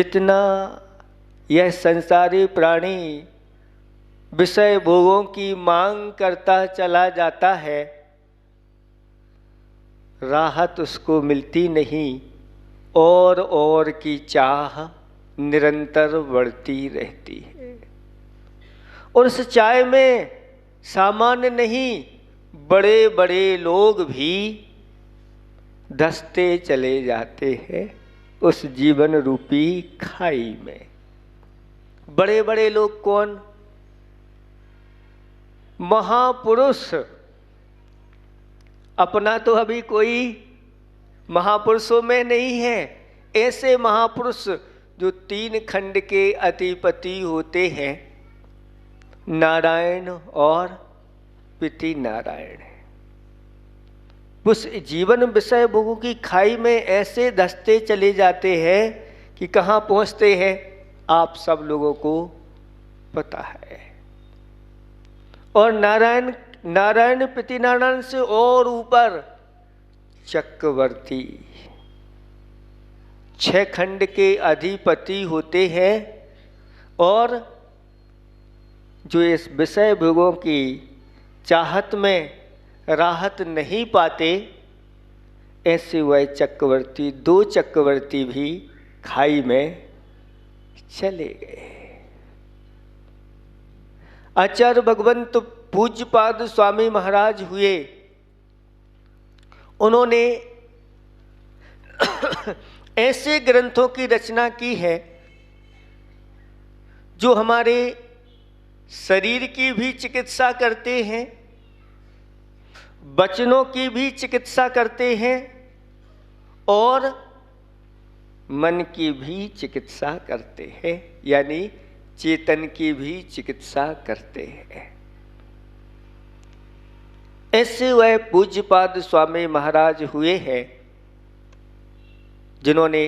जितना यह संसारी प्राणी विषय भोगों की मांग करता चला जाता है, राहत उसको मिलती नहीं और की चाह निरंतर बढ़ती रहती है। और उस चाय में सामान्य नहीं, बड़े बड़े लोग भी धंसते चले जाते हैं उस जीवन रूपी खाई में। बड़े बड़े लोग कौन? महापुरुष। अपना तो अभी कोई महापुरुषों में नहीं है। ऐसे महापुरुष जो 3 खंड के अधिपति होते हैं, नारायण और पिति नारायण। उस जीवन विषय भोगों की खाई में ऐसे धंसते चले जाते हैं कि कहाँ पहुँचते हैं आप सब लोगों को पता है। और नारायण पिति नारायण से और ऊपर चक्रवर्ती 6 खंड के अधिपति होते हैं। और जो इस विषय भोगों की चाहत में राहत नहीं पाते, ऐसे वह चक्रवर्ती 2 चक्रवर्ती भी खाई में चले गए। आचार्य भगवंत पूज्यपाद स्वामी महाराज हुए, उन्होंने ऐसे ग्रंथों की रचना की है जो हमारे शरीर की भी चिकित्सा करते हैं, वचनों की भी चिकित्सा करते हैं और मन की भी चिकित्सा करते हैं, यानी चेतन की भी चिकित्सा करते हैं। ऐसे वह पूज्यपाद स्वामी महाराज हुए हैं जिन्होंने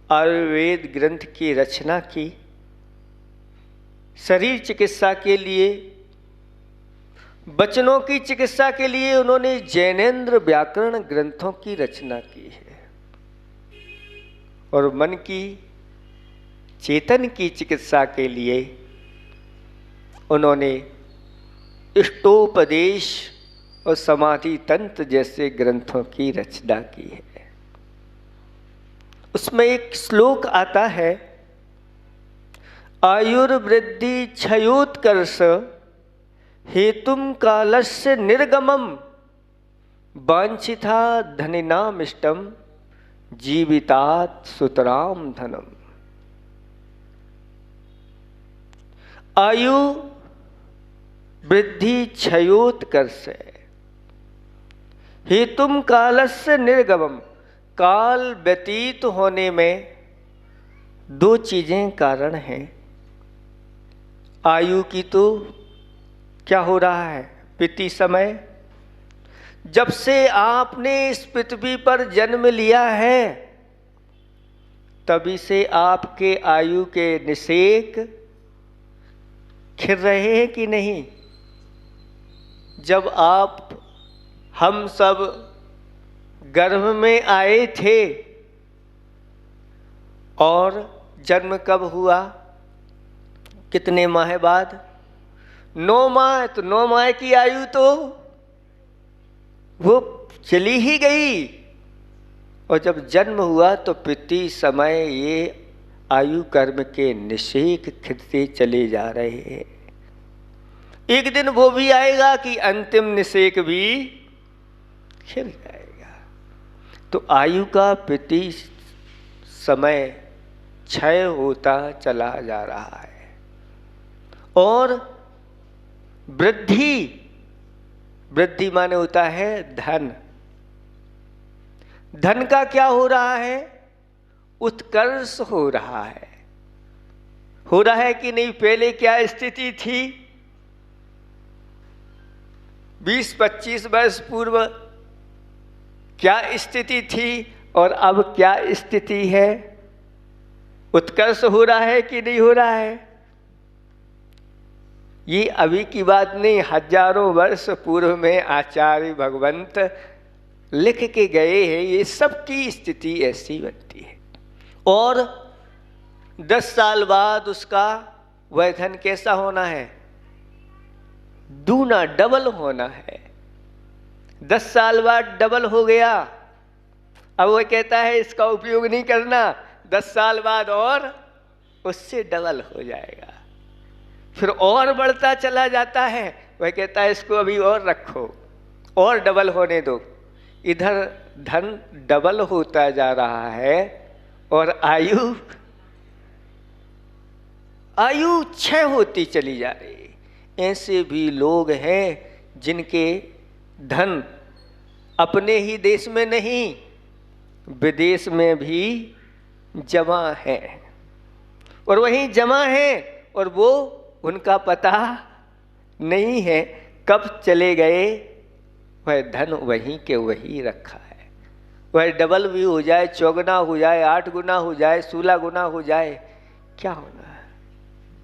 आयुर्वेद ग्रंथ की रचना की। शरीर चिकित्सा के लिए, वचनों की चिकित्सा के लिए उन्होंने जैनेन्द्र व्याकरण ग्रंथों की रचना की है। और मन की, चेतन की चिकित्सा के लिए उन्होंने इष्टोपदेश और समाधि तंत्र जैसे ग्रंथों की रचना की है। उसमें एक श्लोक आता है, आयुर्वृद्धि क्षयोत्कर्ष हेतुम कालस्य निर्गमम वांछिता धनिनामिष्टम जीवितात सुतराम धनम। आयु वृद्धि क्षयोत्कर्ष हेतुम कालस्य निर्गमम। काल व्यतीत होने में 2 चीजें कारण हैं। आयु की तो क्या हो रहा है, पिति समय। जब से आपने इस पृथ्वी पर जन्म लिया है तभी से आपके आयु के निषेक खिल रहे हैं कि नहीं। जब हम सब गर्भ में आए थे और जन्म कब हुआ, कितने माह बाद? 9 माह। तो 9 माह की आयु तो वो चली ही गई। और जब जन्म हुआ तो प्रति समय ये आयु कर्म के निषेक खिलते चले जा रहे हैं। एक दिन वो भी आएगा कि अंतिम निषेक भी खिल जाएगा। तो आयु का प्रति समय क्षय होता चला जा रहा है। और वृद्धि माने होता है धन। धन का क्या हो रहा है? उत्कर्ष हो रहा है। हो रहा है कि नहीं? पहले क्या स्थिति थी? 20-25 वर्ष पूर्व क्या स्थिति थी और अब क्या स्थिति है? उत्कर्ष हो रहा है कि नहीं हो रहा है? ये अभी की बात नहीं, हजारों वर्ष पूर्व में आचार्य भगवंत लिख के गए हैं। ये सबकी स्थिति ऐसी बनती है। और 10 साल बाद उसका वह धन कैसा होना है? दूना, डबल होना है। 10 साल बाद डबल हो गया। अब वह कहता है इसका उपयोग नहीं करना, 10 साल बाद और उससे डबल हो जाएगा। फिर और बढ़ता चला जाता है, वह कहता है इसको अभी और रखो, और डबल होने दो। इधर धन डबल होता जा रहा है और आयु क्षय होती चली जा रही है। ऐसे भी लोग हैं जिनके धन अपने ही देश में नहीं, विदेश में भी जमा है, और वहीं जमा है और वो उनका पता नहीं है कब चले गए। वह धन वहीं के वहीं रखा है। वह डबल भी हो जाए, चौगुना हो जाए, 8 गुना हो जाए, 16 गुना हो जाए, क्या होना है?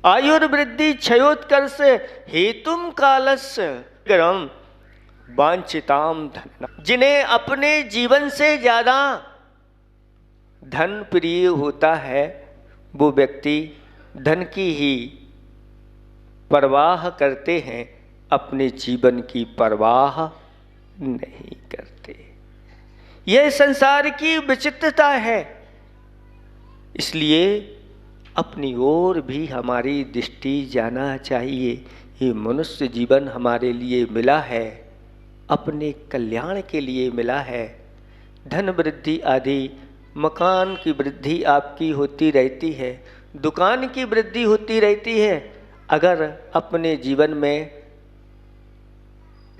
आयुर्वृद्धि क्षयोत्कर्ष हेतुम कालस्य गरम वांछिताम धन। जिन्हें अपने जीवन से ज्यादा धन प्रिय होता है, वो व्यक्ति धन की ही परवाह करते हैं, अपने जीवन की परवाह नहीं करते। यह संसार की विचित्रता है। इसलिए अपनी ओर भी हमारी दृष्टि जाना चाहिए। ये मनुष्य जीवन हमारे लिए मिला है, अपने कल्याण के लिए मिला है। धन वृद्धि आदि, मकान की वृद्धि आपकी होती रहती है, दुकान की वृद्धि होती रहती है। अगर अपने जीवन में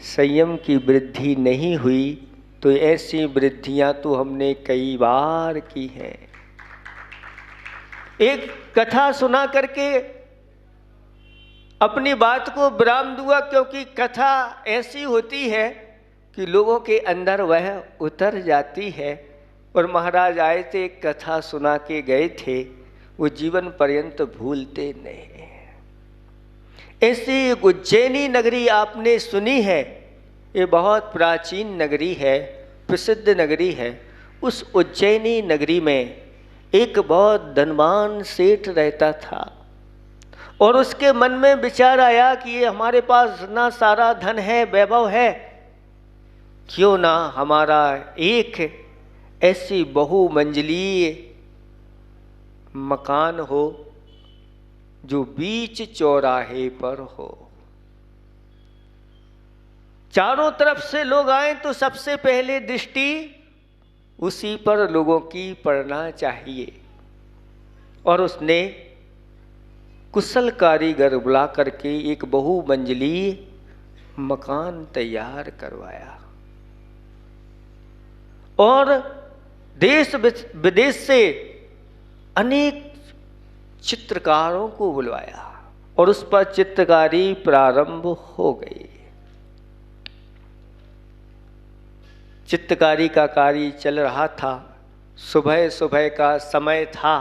संयम की वृद्धि नहीं हुई तो ऐसी वृद्धियां तो हमने कई बार की हैं। एक कथा सुना करके अपनी बात को विराम दूंगा, क्योंकि कथा ऐसी होती है कि लोगों के अंदर वह उतर जाती है। और महाराज आए थे, कथा सुना के गए थे, वो जीवन पर्यंत भूलते नहीं। ऐसी उज्जैनी नगरी आपने सुनी है, ये बहुत प्राचीन नगरी है, प्रसिद्ध नगरी है। उस उज्जैनी नगरी में एक बहुत धनवान सेठ रहता था, और उसके मन में विचार आया कि ये हमारे पास इतना सारा धन है, वैभव है, क्यों ना हमारा एक ऐसी बहुमंजिलीय मकान हो जो बीच चौराहे पर हो। चारों तरफ से लोग आए तो सबसे पहले दृष्टि उसी पर लोगों की पड़ना चाहिए। और उसने कुशल कारीगर बुला करके एक बहुमंजिलीय मकान तैयार करवाया, और देश विदेश से अनेक चित्रकारों को बुलवाया, और उस पर चित्रकारी प्रारंभ हो गई। चित्रकारी का कार्य चल रहा था। सुबह सुबह का समय था,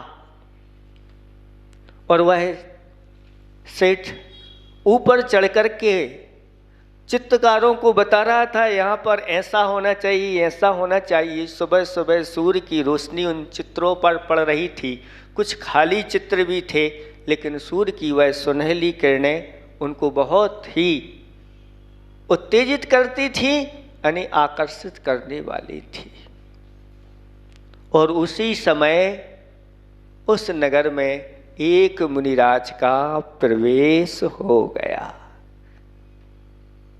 और वह सेठ ऊपर चढ़ कर के चित्रकारों को बता रहा था, यहाँ पर ऐसा होना चाहिए, ऐसा होना चाहिए। सुबह सुबह सूर्य की रोशनी उन चित्रों पर पड़ रही थी। कुछ खाली चित्र भी थे, लेकिन सूर्य की वह सुनहली किरणें उनको बहुत ही उत्तेजित करती थी, यानी आकर्षित करने वाली थी। और उसी समय उस नगर में एक मुनिराज का प्रवेश हो गया।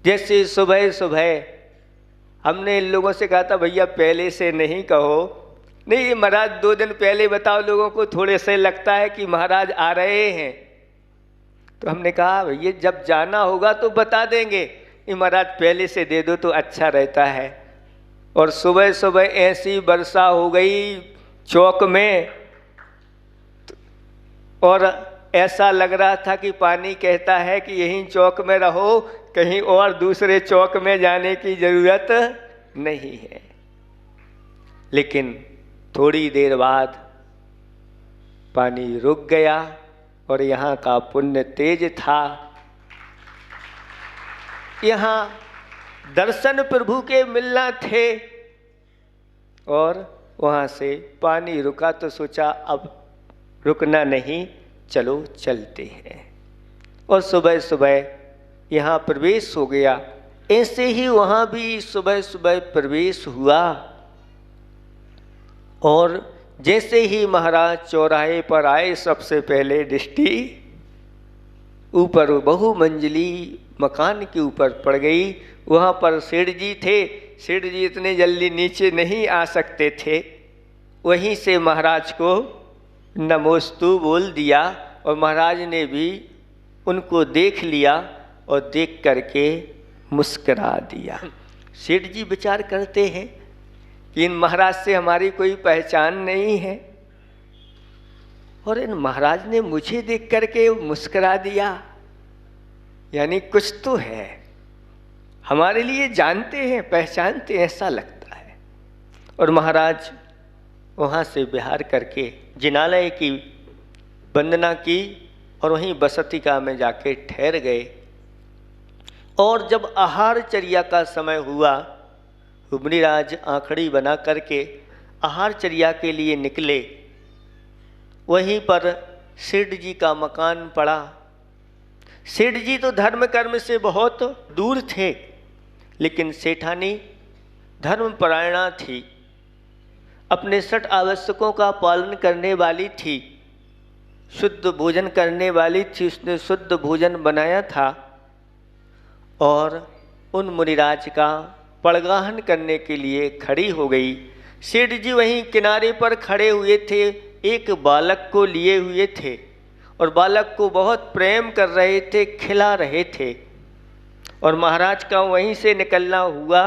जैसे सुबह सुबह हमने इन लोगों से कहा था, भैया पहले से नहीं कहो, नहीं महाराज 2 दिन पहले बताओ, लोगों को थोड़े से लगता है कि महाराज आ रहे हैं। तो हमने कहा भैया जब जाना होगा तो बता देंगे, ये महाराज पहले से दे दो तो अच्छा रहता है। और सुबह सुबह ऐसी वर्षा हो गई चौक में, और ऐसा लग रहा था कि पानी कहता है कि यहीं चौक में रहो, कहीं और दूसरे चौक में जाने की जरूरत नहीं है। लेकिन थोड़ी देर बाद पानी रुक गया, और यहाँ का पुण्य तेज था। यहाँ दर्शन प्रभु के मिलना थे, और वहाँ से पानी रुका तो सोचा अब रुकना नहीं, चलो चलते हैं। और सुबह सुबह यहाँ प्रवेश हो गया। ऐसे ही वहाँ भी सुबह सुबह प्रवेश हुआ। और जैसे ही महाराज चौराहे पर आए, सबसे पहले दृष्टि ऊपर बहुमंजिली मकान के ऊपर पड़ गई। वहाँ पर सेठ जी थे। सेठ जी इतने जल्दी नीचे नहीं आ सकते थे। वहीं से महाराज को नमोस्तु बोल दिया और महाराज ने भी उनको देख लिया और देख करके मुस्करा दिया। सेठ जी विचार करते हैं कि इन महाराज से हमारी कोई पहचान नहीं है और इन महाराज ने मुझे देख करके मुस्करा दिया, यानी कुछ तो है, हमारे लिए जानते हैं, पहचानते हैं, ऐसा लगता है। और महाराज वहाँ से विहार करके जिनालय की वंदना की और वहीं बसतिका में जाके ठहर गए। और जब आहारचर्या का समय हुआ, मुनिराज आंखड़ी बना करके आहारचर्या के लिए निकले। वहीं पर सेठ जी का मकान पड़ा। सेठ जी तो धर्म कर्म से बहुत दूर थे, लेकिन सेठानी धर्मपरायणा थी, अपने 6 आवश्यकों का पालन करने वाली थी, शुद्ध भोजन करने वाली थी। उसने शुद्ध भोजन बनाया था और उन मुनिराज का पड़गाहन करने के लिए खड़ी हो गई। सेठ जी वहीं किनारे पर खड़े हुए थे, एक बालक को लिए हुए थे और बालक को बहुत प्रेम कर रहे थे, खिला रहे थे। और महाराज का वहीं से निकलना हुआ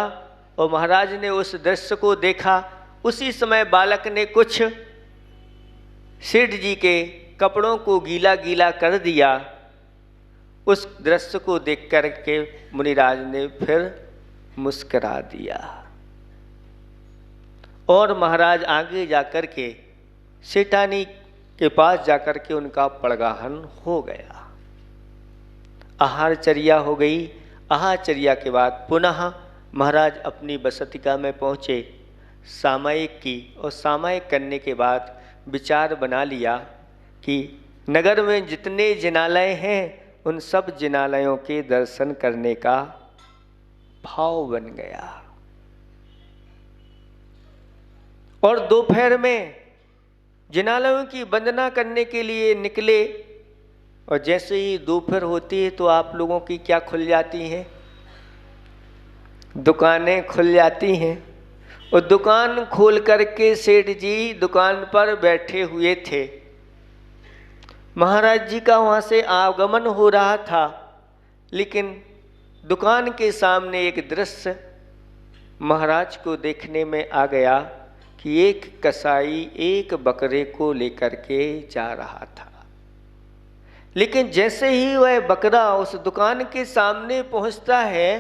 और महाराज ने उस दृश्य को देखा। उसी समय बालक ने कुछ सेठ जी के कपड़ों को गीला गीला कर दिया। उस दृश्य को देख कर के मुनिराज ने फिर मुस्करा दिया और महाराज आगे जाकर के सेठानी के पास जाकर के उनका पड़गाहन हो गया। आहारचर्या हो गई। आहारचर्या के बाद पुनः महाराज अपनी बसतिका में पहुँचे। सामायिक की और सामायिक करने के बाद विचार बना लिया कि नगर में जितने जिनालय हैं उन सब जिनालयों के दर्शन करने का भाव बन गया। और दोपहर में जिनालयों की वंदना करने के लिए निकले। और जैसे ही दोपहर होती है तो आप लोगों की क्या खुल जाती हैं? दुकानें खुल जाती हैं। और दुकान खोल करके सेठ जी दुकान पर बैठे हुए थे। महाराज जी का वहाँ से आगमन हो रहा था, लेकिन दुकान के सामने एक दृश्य महाराज को देखने में आ गया कि एक कसाई एक बकरे को लेकर के जा रहा था। लेकिन जैसे ही वह बकरा उस दुकान के सामने पहुंचता है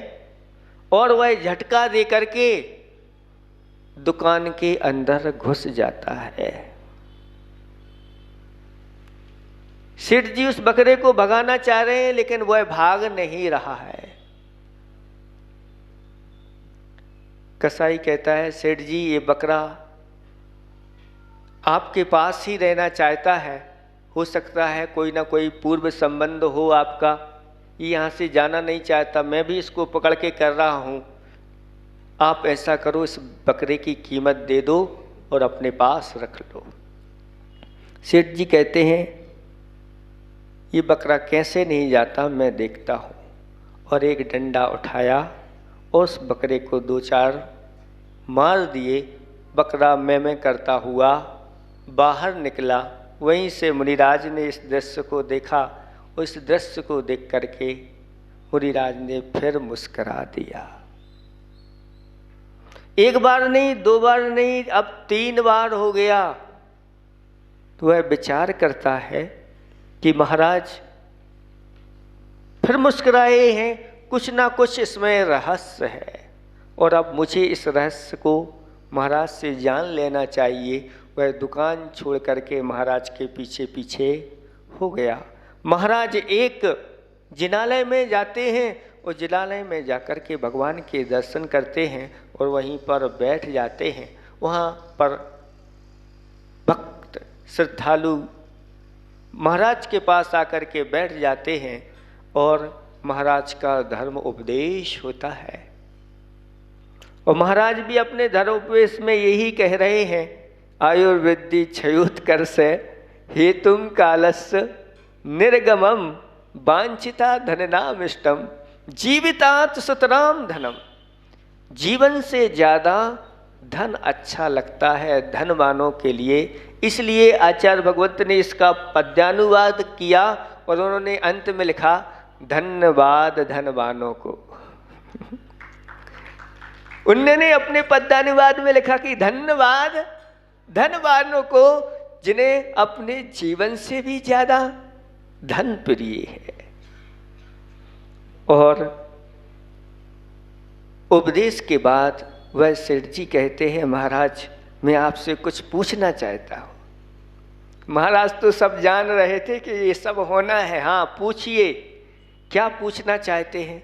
और वह झटका दे करके दुकान के अंदर घुस जाता है। सेठ जी उस बकरे को भगाना चाह रहे हैं, लेकिन वह भाग नहीं रहा है। कसाई कहता है, सेठ जी ये बकरा आपके पास ही रहना चाहता है, हो सकता है कोई ना कोई पूर्व संबंध हो आपका, ये यहाँ से जाना नहीं चाहता, मैं भी इसको पकड़ के कर रहा हूँ। आप ऐसा करो, इस बकरे की कीमत दे दो और अपने पास रख लो। सेठ जी कहते हैं, ये बकरा कैसे नहीं जाता, मैं देखता हूँ। और एक डंडा उठाया और उस बकरे को 2-4 मार दिए। बकरा मैं करता हुआ बाहर निकला। वहीं से मुनिराज ने इस दृश्य को देखा। उस दृश्य को देख करके मुनिराज ने फिर मुस्करा दिया। एक बार नहीं, 2 बार नहीं, अब 3 बार हो गया। तो वह विचार करता है कि महाराज फिर मुस्कुराए हैं, कुछ ना कुछ इसमें रहस्य है और अब मुझे इस रहस्य को महाराज से जान लेना चाहिए। वह दुकान छोड़ करके महाराज के पीछे पीछे हो गया। महाराज एक जिनालय में जाते हैं और जिनालय में जाकर के भगवान के दर्शन करते हैं और वहीं पर बैठ जाते हैं। वहाँ पर भक्त श्रद्धालु महाराज के पास आकर के बैठ जाते हैं और महाराज का धर्म उपदेश होता है। और महाराज भी अपने धर्म उपदेश में यही कह रहे हैं, आयुर्वेदी क्षयोत्कर से हेतुम कालस्य निर्गमम वांछिता धननामिष्टम जीवितात सुतराम धनम। जीवन से ज़्यादा धन अच्छा लगता है धनवानों के लिए, इसलिए आचार्य भगवत ने इसका पद्यानुवाद किया और उन्होंने अंत में लिखा धन्यवाद धनवानों को। उन्होंने अपने पद्यानुवाद में लिखा कि धन्यवाद धनवानों को जिन्हें अपने जीवन से भी ज्यादा धन प्रिय है। और उपदेश के बाद वह सेठ जी कहते हैं, महाराज मैं आपसे कुछ पूछना चाहता हूँ। महाराज तो सब जान रहे थे कि ये सब होना है, हाँ पूछिए क्या पूछना चाहते हैं।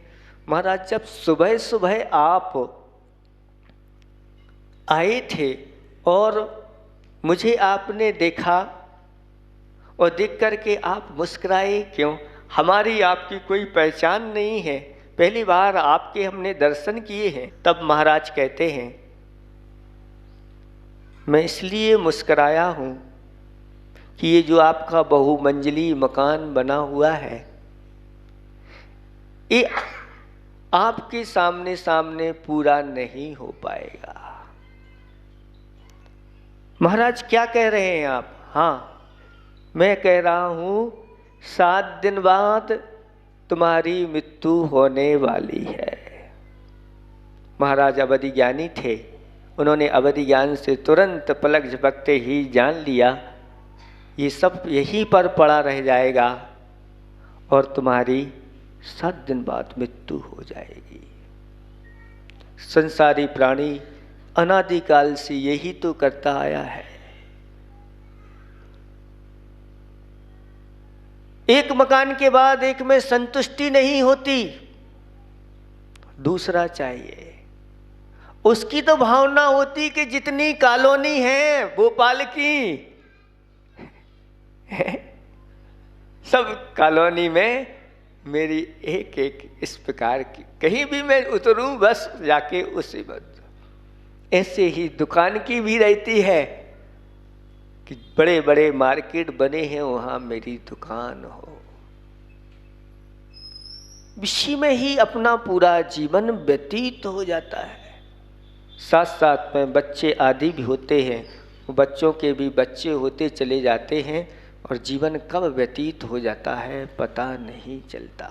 महाराज जब सुबह सुबह आप आए थे और मुझे आपने देखा और देख करके आप मुस्कुराए क्यों? हमारी आपकी कोई पहचान नहीं है, पहली बार आपके हमने दर्शन किए हैं। तब महाराज कहते हैं, मैं इसलिए मुस्कुराया हूँ कि ये जो आपका बहुमंजिली मकान बना हुआ है ये आपके सामने सामने पूरा नहीं हो पाएगा। महाराज क्या कह रहे हैं आप? हाँ मैं कह रहा हूँ 7 दिन बाद तुम्हारी मृत्यु होने वाली है। महाराज अवधि ज्ञानी थे, उन्होंने अवधि ज्ञान से तुरंत पलक झपकते ही जान लिया ये सब यहीं पर पड़ा रह जाएगा और तुम्हारी 7 दिन बाद मृत्यु हो जाएगी। संसारी प्राणी अनादिकाल से यही तो करता आया है। एक मकान के बाद एक में संतुष्टि नहीं होती, दूसरा चाहिए। उसकी तो भावना होती कि जितनी कॉलोनी है भोपाल की सब कॉलोनी में मेरी एक एक इस प्रकार की, कहीं भी मैं उतरूं बस जाके उसी बात। ऐसे ही दुकान की भी रहती है कि बड़े बड़े मार्केट बने हैं वहां मेरी दुकान हो। इसी में ही अपना पूरा जीवन व्यतीत हो जाता है। साथ साथ में बच्चे आदि भी होते हैं, बच्चों के भी बच्चे होते चले जाते हैं और जीवन कब व्यतीत हो जाता है पता नहीं चलता।